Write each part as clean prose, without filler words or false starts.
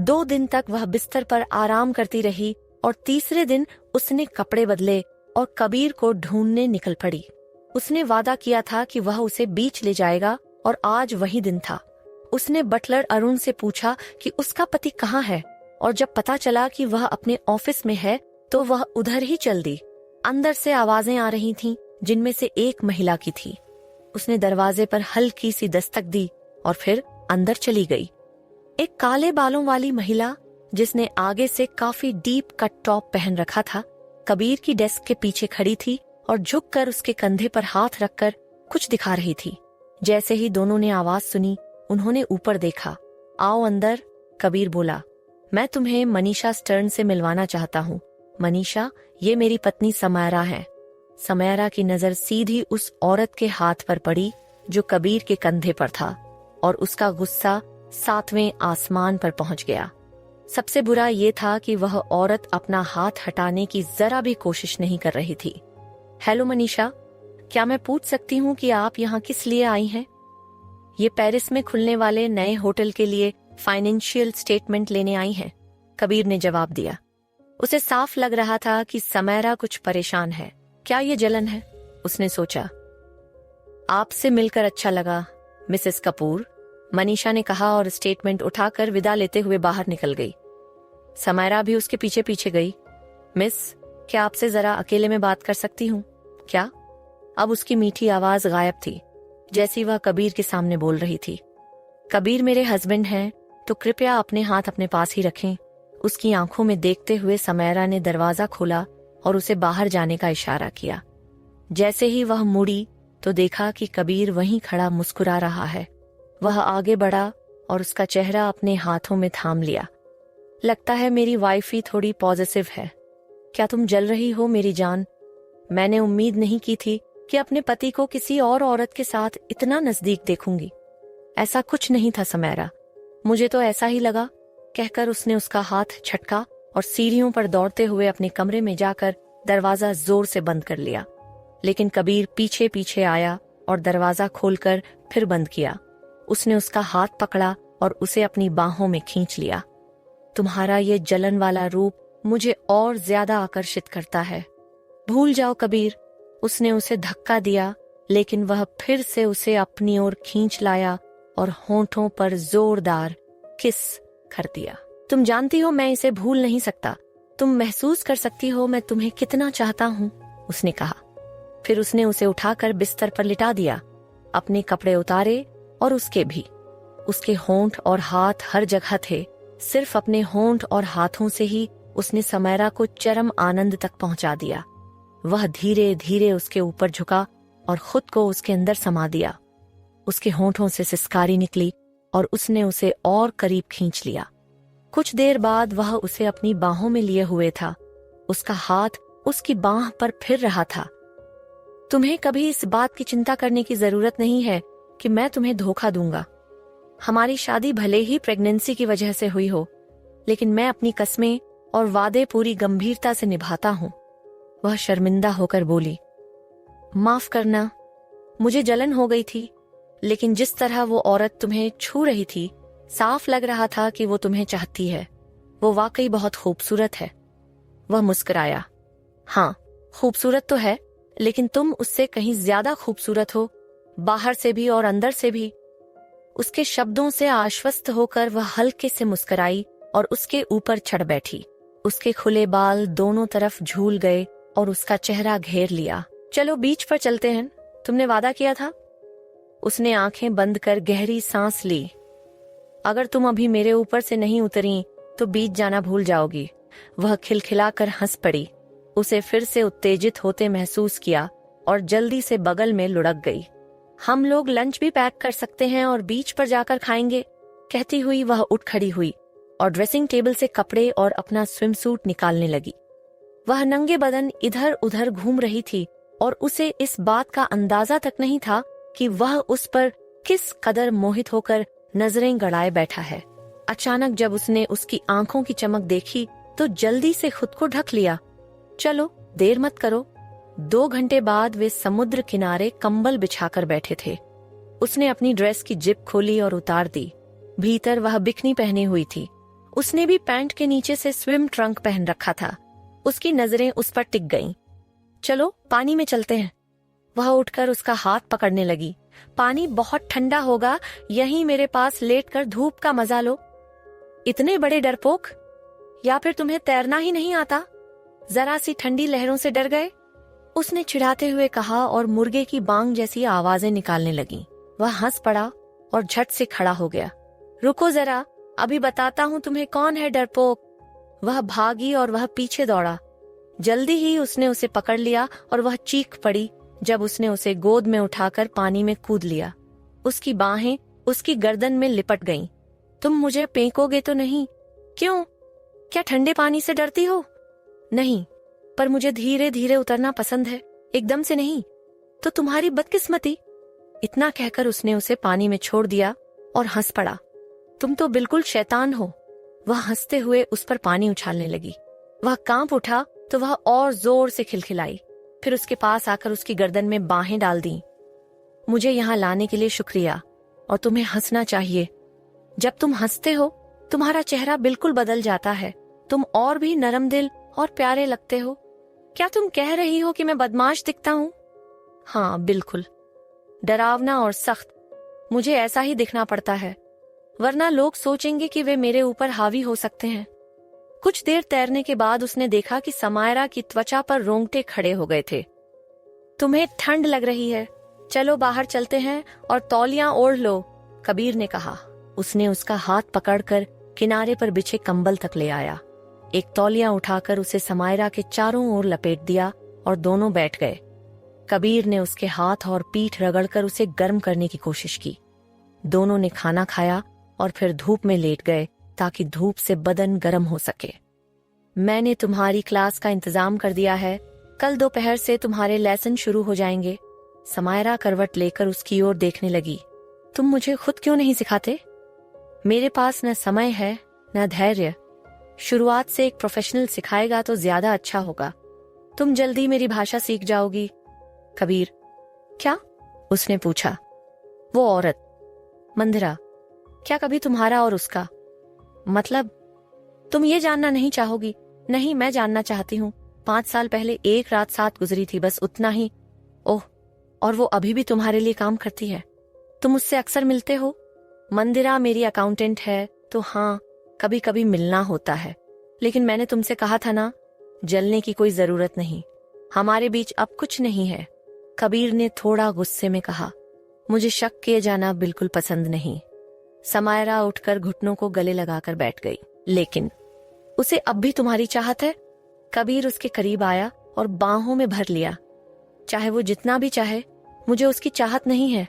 2 दिन तक वह बिस्तर पर आराम करती रही और तीसरे दिन उसने कपड़े बदले और कबीर को ढूंढने निकल पड़ी। उसने वादा किया था कि वह उसे बीच ले जाएगा और आज वही दिन था। उसने बटलर अरुण से पूछा कि उसका पति कहाँ है और जब पता चला कि वह अपने ऑफिस में है तो वह उधर ही चल दी। अंदर से आवाजें आ रही थीं, जिनमें से एक महिला की थी। उसने दरवाजे पर हल्की सी दस्तक दी और फिर अंदर चली गई। एक काले बालों वाली महिला जिसने आगे से काफी डीप कट टॉप पहन रखा था, कबीर की डेस्क के पीछे खड़ी थी और झुककर उसके कंधे पर हाथ रखकर कुछ दिखा रही थी। जैसे ही दोनों ने आवाज सुनी, उन्होंने ऊपर देखा। आओ अंदर, कबीर बोला। मैं तुम्हें मनीषा स्टर्न से मिलवाना चाहता हूँ। मनीषा, ये मेरी पत्नी समयरा है। समयरा की नजर सीधी उस औरत के हाथ पर पड़ी जो कबीर के कंधे पर था और उसका गुस्सा 7वें आसमान पर पहुंच गया। सबसे बुरा ये था कि वह औरत अपना हाथ हटाने की जरा भी कोशिश नहीं कर रही थी। हेलो मनीषा, क्या मैं पूछ सकती हूँ कि आप यहाँ किस लिए आई हैं? ये पेरिस में खुलने वाले नए होटल के लिए फाइनेंशियल स्टेटमेंट लेने आई हैं, कबीर ने जवाब दिया। उसे साफ लग रहा था कि समयरा कुछ परेशान है। क्या ये जलन है? उसने सोचा। आपसे मिलकर अच्छा लगा, मिसेस कपूर, मनीषा ने कहा और स्टेटमेंट उठाकर विदा लेते हुए बाहर निकल गई। समयरा भी उसके पीछे पीछे गई। मिस, क्या आपसे जरा अकेले में बात कर सकती हूँ? क्या? अब उसकी मीठी आवाज गायब थी, जैसी वह कबीर के सामने बोल रही थी। कबीर मेरे हस्बैंड हैं, तो कृपया अपने हाथ अपने पास ही रखें। उसकी आंखों में देखते हुए समयरा ने दरवाजा खोला और उसे बाहर जाने का इशारा किया। जैसे ही वह मुड़ी तो देखा कि कबीर वहीं खड़ा मुस्कुरा रहा है। वह आगे बढ़ा और उसका चेहरा अपने हाथों में थाम लिया। लगता है मेरी वाइफ ही थोड़ी पॉजिटिव है। क्या तुम जल रही हो मेरी जान? मैंने उम्मीद नहीं की थी कि अपने पति को किसी और औरत के साथ इतना नजदीक देखूंगी। ऐसा कुछ नहीं था समयरा, मुझे तो ऐसा ही लगा, कहकर उसने उसका हाथ झटका और सीढ़ियों पर दौड़ते हुए अपने कमरे में जाकर दरवाजा जोर से बंद कर लिया। लेकिन कबीर पीछे पीछे आया और दरवाजा खोलकर फिर बंद किया। उसने उसका हाथ पकड़ा और उसे अपनी बाहों में खींच लिया। तुम्हारा ये जलन वाला रूप मुझे और ज्यादा आकर्षित करता है। भूल जाओ कबीर, उसने उसे धक्का दिया, लेकिन वह फिर से उसे अपनी ओर खींच लाया और होंठों पर जोरदार किस कर दिया। तुम जानती हो मैं इसे भूल नहीं सकता। तुम महसूस कर सकती हो मैं तुम्हें कितना चाहता हूँ, उसने कहा। फिर उसने उसे उठाकर बिस्तर पर लिटा दिया, अपने कपड़े उतारे और उसके भी। उसके होंठ और हाथ हर जगह थे। सिर्फ अपने होंठ और हाथों से ही उसने समयरा को चरम आनंद तक पहुंचा दिया। वह धीरे धीरे उसके ऊपर झुका और खुद को उसके अंदर समा दिया। उसके होंठों से सिसकारी निकली और उसने उसे और करीब खींच लिया। कुछ देर बाद वह उसे अपनी बाहों में लिए हुए था। उसका हाथ उसकी बाह पर फिर रहा था। तुम्हें कभी इस बात की चिंता करने की जरूरत नहीं है कि मैं तुम्हें धोखा दूंगा। हमारी शादी भले ही प्रेगनेंसी की वजह से हुई हो, लेकिन मैं अपनी कस्में और वादे पूरी गंभीरता से निभाता हूँ। वह शर्मिंदा होकर बोली, माफ करना, मुझे जलन हो गई थी, लेकिन जिस तरह वो औरत तुम्हें छू रही थी, साफ लग रहा था कि वो तुम्हें चाहती है। वो वाकई बहुत खूबसूरत है। वह मुस्कुराया। हाँ, खूबसूरत तो है, लेकिन तुम उससे कहीं ज्यादा खूबसूरत हो, बाहर से भी और अंदर से भी। उसके शब्दों से आश्वस्त होकर वह हल्के से मुस्कुराई और उसके ऊपर चढ़ बैठी। उसके खुले बाल दोनों तरफ झूल गए और उसका चेहरा घेर लिया। चलो बीच पर चलते हैं, तुमने वादा किया था। उसने आंखें बंद कर गहरी सांस ली। अगर तुम अभी मेरे ऊपर से नहीं उतरी तो बीच जाना भूल जाओगी। वह खिलखिलाकर हंस पड़ी। उसे फिर से उत्तेजित होते महसूस किया और जल्दी से बगल में लुढ़क गई। हम लोग लंच भी पैक कर सकते हैं और बीच पर जाकर खाएंगे, कहती हुई वह उठ खड़ी हुई और ड्रेसिंग टेबल से कपड़े और अपना स्विमसूट निकालने लगी। वह नंगे बदन इधर उधर घूम रही थी और उसे इस बात का अंदाजा तक नहीं था कि वह उस पर किस कदर मोहित होकर नजरें गड़ाए बैठा है। अचानक जब उसने उसकी आंखों की चमक देखी तो जल्दी से खुद को ढक लिया। चलो देर मत करो। 2 घंटे बाद वे समुद्र किनारे कंबल बिछाकर बैठे थे। उसने अपनी ड्रेस की जिप खोली और उतार दी। भीतर वह बिकनी पहनी हुई थी। उसने भी पैंट के नीचे से स्विम ट्रंक पहन रखा था। उसकी नजरें उस पर टिक गईं। चलो पानी में चलते हैं। वह उठकर उसका हाथ पकड़ने लगी। पानी बहुत ठंडा होगा, यहीं मेरे पास लेटकर धूप का मजा लो। इतने बड़े डरपोक, या फिर तुम्हें तैरना ही नहीं आता? जरा सी ठंडी लहरों से डर गए? उसने चिढ़ाते हुए कहा और मुर्गे की बांग जैसी आवाजें निकालने लगी। वह हंस पड़ा और झट से खड़ा हो गया। रुको जरा, अभी बताता हूँ तुम्हें कौन है डरपोक। वह भागी और वह पीछे दौड़ा। जल्दी ही उसने उसे पकड़ लिया और वह चीख पड़ी जब उसने उसे गोद में उठाकर पानी में कूद लिया। उसकी बाहें उसकी गर्दन में लिपट गईं। तुम मुझे फेंकोगे तो नहीं? क्यों? क्या ठंडे पानी से डरती हो? नहीं, पर मुझे धीरे धीरे उतरना पसंद है, एकदम से नहीं। तो तुम्हारी बदकिस्मती। इतना कहकर उसने उसे पानी में छोड़ दिया और हंस पड़ा। तुम तो बिल्कुल शैतान हो। वह हंसते हुए उस पर पानी उछालने लगी। वह कांप उठा तो वह और जोर से खिलखिलाई। फिर उसके पास आकर उसकी गर्दन में बाहें डाल दी। मुझे यहाँ लाने के लिए शुक्रिया, और तुम्हें हंसना चाहिए। जब तुम हंसते हो तुम्हारा चेहरा बिल्कुल बदल जाता है। तुम और भी नरम दिल और प्यारे लगते हो। क्या तुम कह रही हो कि मैं बदमाश दिखता हूँ? हाँ बिल्कुल, डरावना और सख्त। मुझे ऐसा ही दिखना पड़ता है, वरना लोग सोचेंगे कि वे मेरे ऊपर हावी हो सकते हैं। कुछ देर तैरने के बाद उसने देखा कि समायरा की त्वचा पर रोंगटे खड़े हो गए थे। तुम्हें ठंड लग रही है, चलो बाहर चलते हैं और तौलियां ओढ़ लो, कबीर ने कहा। उसने उसका हाथ पकड़कर किनारे पर बिछे कंबल तक ले आया। एक तौलिया उठाकर उसे समायरा के चारों ओर लपेट दिया और दोनों बैठ गए। कबीर ने उसके हाथ और पीठ रगड़कर उसे गर्म करने की कोशिश की। दोनों ने खाना खाया और फिर धूप में लेट गए ताकि धूप से बदन गर्म हो सके। मैंने तुम्हारी क्लास का इंतजाम कर दिया है, कल दोपहर से तुम्हारे लेसन शुरू हो जाएंगे। समायरा करवट लेकर उसकी ओर देखने लगी। तुम मुझे खुद क्यों नहीं सिखाते? मेरे पास न समय है न धैर्य। शुरुआत से एक प्रोफेशनल सिखाएगा तो ज्यादा अच्छा होगा। तुम जल्दी मेरी भाषा सीख जाओगी। कबीर, क्या? उसने पूछा। वो औरत, मंदिरा, क्या कभी तुम्हारा और उसका मतलब? तुम ये जानना नहीं चाहोगी? नहीं, मैं जानना चाहती हूँ। 5 साल पहले एक रात साथ गुजरी थी, बस उतना ही। ओह, और वो अभी भी तुम्हारे लिए काम करती है? तुम उससे अक्सर मिलते हो? मंदिरा मेरी अकाउंटेंट है, तो हाँ, कभी कभी मिलना होता है। लेकिन मैंने तुमसे कहा था ना, जलने की कोई जरूरत नहीं। हमारे बीच अब कुछ नहीं है। कबीर ने थोड़ा गुस्से में कहा। मुझे शक किए जाना बिल्कुल पसंद नहीं। समायरा उठकर घुटनों को गले लगाकर बैठ गई। लेकिन उसे अब भी तुम्हारी चाहत है? कबीर उसके करीब आया और बाहों में भर लिया। चाहे वो जितना भी चाहे, मुझे उसकी चाहत नहीं है।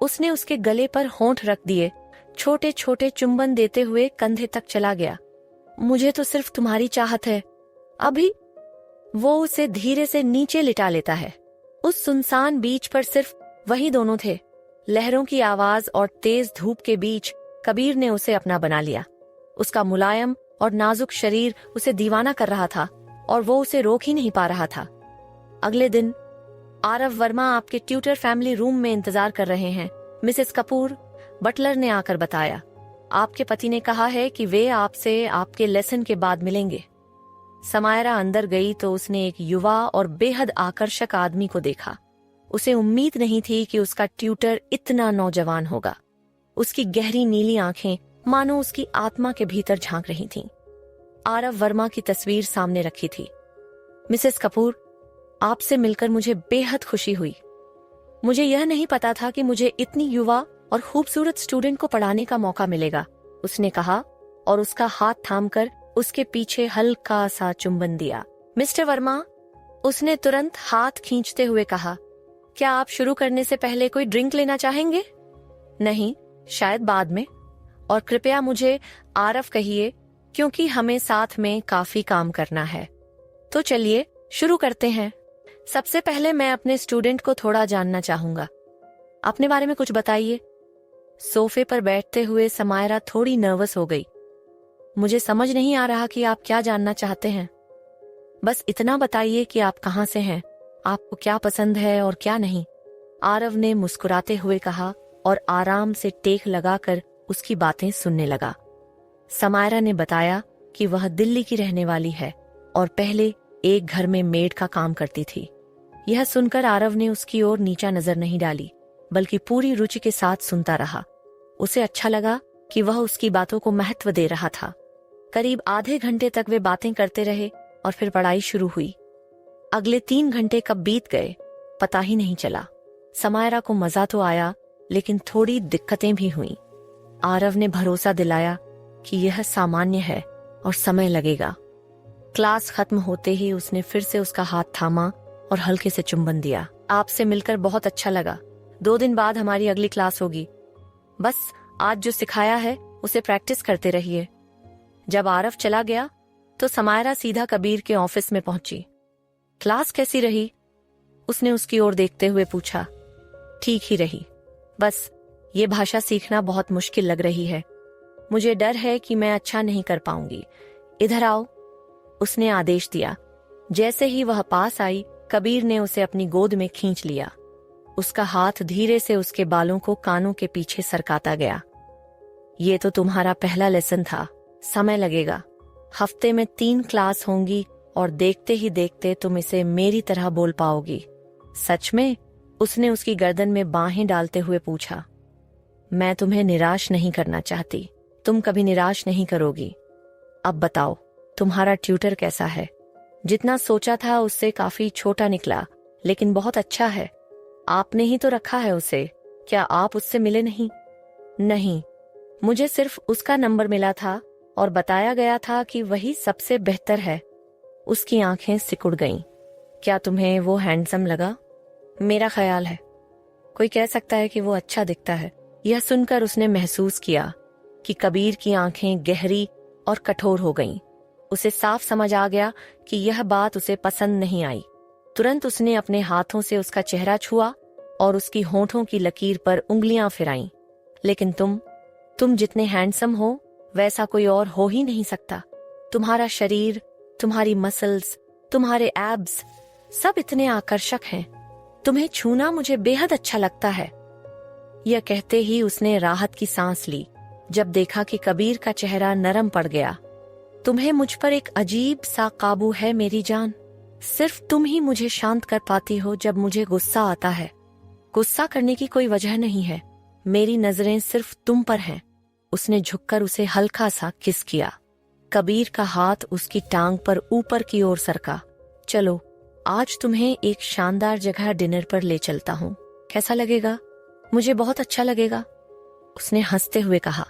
उसने उसके गले पर होंठ रख दिए, छोटे छोटे चुंबन देते हुए कंधे तक चला गया। मुझे तो सिर्फ तुम्हारी चाहत है। अभी वो उसे धीरे से नीचे लिटा लेता है। उस सुनसान बीच पर सिर्फ वही दोनों थे। लहरों की आवाज और तेज धूप के बीच कबीर ने उसे अपना बना लिया। उसका मुलायम और नाजुक शरीर उसे दीवाना कर रहा था और वो उसे रोक ही नहीं पा रहा था। अगले दिन आरव वर्मा आपके ट्यूटर फैमिली रूम में इंतजार कर रहे हैं, मिसेस कपूर, बटलर ने आकर बताया। आपके पति ने कहा है कि वे आपसे आपके लेसन के बाद मिलेंगे। समायरा अंदर गई तो उसने एक युवा और बेहद आकर्षक आदमी को देखा। उसे उम्मीद नहीं थी कि उसका ट्यूटर इतना नौजवान होगा। उसकी गहरी नीली आंखें मानो उसकी आत्मा के भीतर झांक रही थीं। आरव वर्मा की तस्वीर सामने रखी थी। मिसेस कपूर, आपसे मिलकर मुझे बेहद खुशी हुई। मुझे यह नहीं पता था कि मुझे इतनी युवा और खूबसूरत स्टूडेंट को पढ़ाने का मौका मिलेगा, उसने कहा और उसका हाथ थामकर उसके पीछे हल्का सा चुंबन दिया। मिस्टर वर्मा, उसने तुरंत हाथ खींचते हुए कहा, क्या आप शुरू करने से पहले कोई ड्रिंक लेना चाहेंगे? नहीं, शायद बाद में। और कृपया मुझे आरव कहिए, क्योंकि हमें साथ में काफी काम करना है। तो चलिए शुरू करते हैं। सबसे पहले मैं अपने स्टूडेंट को थोड़ा जानना चाहूंगा। अपने बारे में कुछ बताइए। सोफे पर बैठते हुए समायरा थोड़ी नर्वस हो गई। मुझे समझ नहीं आ रहा कि आप क्या जानना चाहते हैं। बस इतना बताइए कि आप कहाँ से हैं, आपको क्या पसंद है और क्या नहीं, आरव ने मुस्कुराते हुए कहा और आराम से टेक लगाकर उसकी बातें सुनने लगा। समायरा ने बताया कि वह दिल्ली की रहने वाली है और पहले एक घर में मेड का काम करती थी। यह सुनकर आरव ने उसकी ओर नीचा नजर नहीं डाली, बल्कि पूरी रुचि के साथ सुनता रहा। उसे अच्छा लगा कि वह उसकी बातों को महत्व दे रहा था। करीब आधे घंटे तक वे बातें करते रहे और फिर पढ़ाई शुरू हुई। अगले 3 घंटे कब बीत गए पता ही नहीं चला। समायरा को मजा तो आया, लेकिन थोड़ी दिक्कतें भी हुईं। आरव ने भरोसा दिलाया कि यह सामान्य है और समय लगेगा। क्लास खत्म होते ही उसने फिर से उसका हाथ थामा और हल्के से चुंबन दिया। आपसे मिलकर बहुत अच्छा लगा। 2 दिन बाद हमारी अगली क्लास होगी। बस आज जो सिखाया है उसे प्रैक्टिस करते रहिए। जब आरव चला गया तो समायरा सीधा कबीर के ऑफिस में पहुंची। क्लास कैसी रही? उसने उसकी ओर देखते हुए पूछा। ठीक ही रही, बस ये भाषा सीखना बहुत मुश्किल लग रही है। मुझे डर है कि मैं अच्छा नहीं कर पाऊंगी। इधर आओ, उसने आदेश दिया। जैसे ही वह पास आई, कबीर ने उसे अपनी गोद में खींच लिया। उसका हाथ धीरे से उसके बालों को कानों के पीछे सरकाता गया। ये तो तुम्हारा पहला लेसन था, समय लगेगा। हफ्ते में 3 क्लास होंगी और देखते ही देखते तुम इसे मेरी तरह बोल पाओगी। सच में? उसने उसकी गर्दन में बाहें डालते हुए पूछा। मैं तुम्हें निराश नहीं करना चाहती, तुम कभी निराश नहीं करोगी। अब बताओ, तुम्हारा ट्यूटर कैसा है? जितना सोचा था उससे काफी छोटा निकला, लेकिन बहुत अच्छा है। आपने ही तो रखा है उसे, क्या आप उससे मिले नहीं? नहीं, मुझे सिर्फ उसका नंबर मिला था और बताया गया था कि वही सबसे बेहतर है। उसकी आंखें सिकुड़ गईं। क्या तुम्हें वो हैंडसम लगा? मेरा ख्याल है कोई कह सकता है कि वो अच्छा दिखता है। यह सुनकर उसने महसूस किया कि कबीर की आंखें गहरी और कठोर हो गईं। उसे साफ समझ आ गया कि यह बात उसे पसंद नहीं आई। तुरंत उसने अपने हाथों से उसका चेहरा छुआ और उसकी होंठों की लकीर पर उंगलियां फिराईं। लेकिन तुम जितने हैंडसम हो वैसा कोई और हो ही नहीं सकता। तुम्हारा शरीर, तुम्हारी मसल्स, तुम्हारे एब्स सब इतने आकर्षक हैं। तुम्हें छूना मुझे बेहद अच्छा लगता है। यह कहते ही उसने राहत की सांस ली जब देखा कि कबीर का चेहरा नरम पड़ गया। तुम्हें मुझ पर एक अजीब सा काबू है मेरी जान। सिर्फ तुम ही मुझे शांत कर पाती हो जब मुझे गुस्सा आता है। गुस्सा करने की कोई वजह नहीं है, मेरी नजरें सिर्फ तुम पर हैं। उसने झुककर उसे हल्का सा किस किया। कबीर का हाथ उसकी टांग पर ऊपर की ओर सरका। चलो, आज तुम्हें एक शानदार जगह डिनर पर ले चलता हूँ, कैसा लगेगा? मुझे बहुत अच्छा लगेगा, उसने हंसते हुए कहा।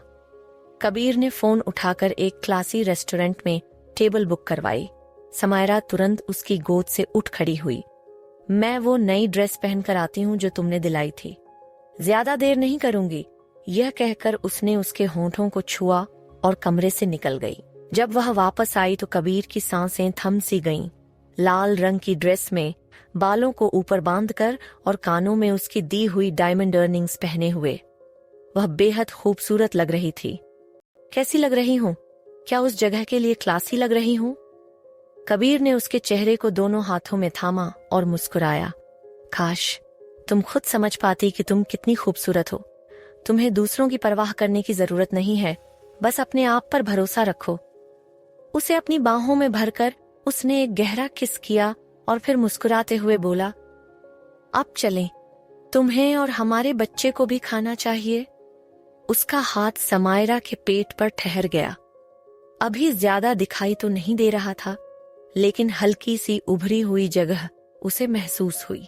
कबीर ने फोन उठाकर एक क्लासी रेस्टोरेंट में टेबल बुक करवाई। समायरा तुरंत उसकी गोद से उठ खड़ी हुई। मैं वो नई ड्रेस पहनकर आती हूँ जो तुमने दिलाई थी, ज्यादा देर नहीं करूंगी। यह कहकर उसने उसके होंठों को छुआ और कमरे से निकल गई। जब वह वापस आई तो कबीर की सांसें थम सी गईं। लाल रंग की ड्रेस में, बालों को ऊपर बांधकर और कानों में उसकी दी हुई डायमंड इयररिंग्स पहने हुए वह बेहद खूबसूरत लग रही थी। कैसी लग रही हूँ? क्या उस जगह के लिए क्लासी लग रही हूँ? कबीर ने उसके चेहरे को दोनों हाथों में थामा और मुस्कुराया। काश तुम खुद समझ पाती कि तुम कितनी खूबसूरत हो। तुम्हें दूसरों की परवाह करने की जरूरत नहीं है, बस अपने आप पर भरोसा रखो। उसे अपनी बाहों में भरकर उसने एक गहरा किस किया और फिर मुस्कुराते हुए बोला, अब चलें, तुम्हें और हमारे बच्चे को भी खाना चाहिए। उसका हाथ समायरा के पेट पर ठहर गया। अभी ज्यादा दिखाई तो नहीं दे रहा था, लेकिन हल्की सी उभरी हुई जगह उसे महसूस हुई।